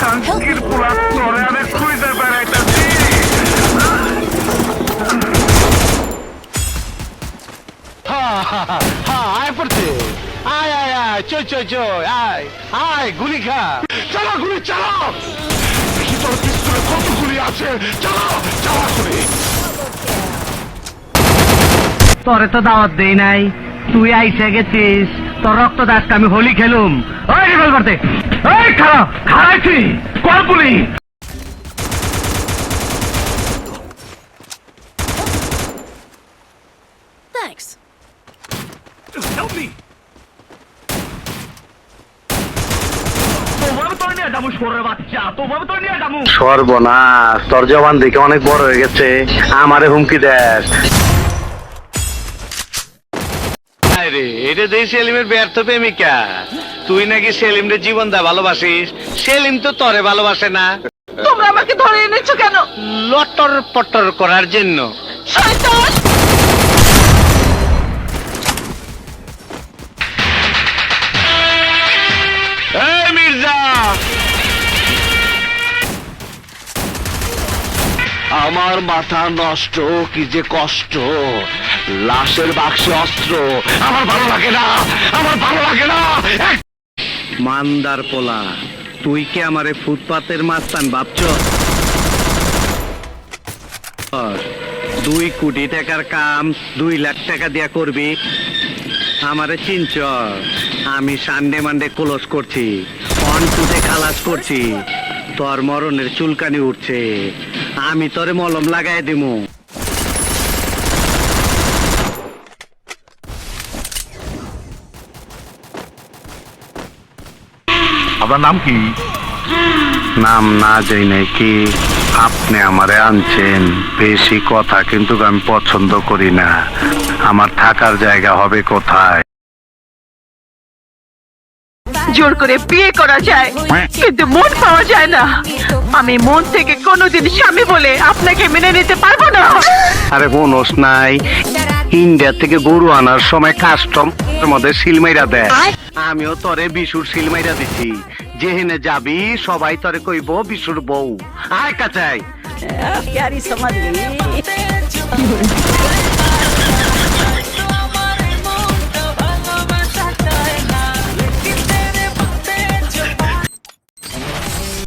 খাঙ্কির পোলা তোরে আমি খুঁজে বেড়াইতেছি। আয় পড়ছে, আয় আয় আয়, চল চল চল, আয় আয়, গুলি খা, চালা গুলি চালা, তোর পিস্তলে কত গুলি আছে, চালা চালা গুলি। তোরে তো দাওয়াত দেই নাই, তুই আইসে গেছিস, তোর রক্ত দাসকে আমি হোলি খেলুম। ওই রিভলভার দে, ওই খারাপ খারাইছি কল গুলি। Thanks. Help me! সর্বনাশ, তোর জবান দেখে অনেক বড় হয়ে গেছে, আমারে হুমকি দেস। আরে এটা দেই সেলিমের ব্যর্থ প্রেমিকা, তুই নাকি সেলিমরে জীবন দা ভালোবাসিস, সেলিম তো তরে ভালোবাসে না। তোমরা আমাকে ধরে এনেছো কেন? লটর পটর করার জন্য। শয়তান! এই মির্জা, আমার মাথা নষ্ট, কি যে কষ্ট, লাশের বাক্সে অস্ত্র, আমার ভালো লাগে না, আমার ভালো লাগে না। মান্দার পোলা, তুই কি আমারে ফুটপাতের মাস্তান ভাবছ? 2 কোটি টাকার কাম 2 লাখ টাকা দিয়া করবি? আমারে চিনচ? আমি সানডে মানডে ক্লোজ করছি, অন টুতে খালাস করছি, তোর মরণের চুলকানি উঠছে, আমি তোরে মলম লাগাই দিমু। আপনার নাম কি? নাম না যাই নাকি, আপনি আমারে আনছেন, বেশি কথা কিন্তু আমি পছন্দ করি না। আমার থাকার জায়গা হবে কোথায়? জোর করে বিয়ে করা যায়, কিন্তু মন পাওয়া যায় না। আমি মন থেকে কোনোদিন স্বামী বলে আপনাকে মেনে নিতে পারবো না। আরে বোনস নাই, ইন্ডিয়া থেকে গরু আনার সময় কাস্টম মধ্যে সিলমাইরা দেয়, আমিও তরে বিশুর সিলমাইরা দিছি। যেহেনে যাবি সবাই তরে কইব বিশুর বউ। আয় কাচাই। प्यारी समझ गई।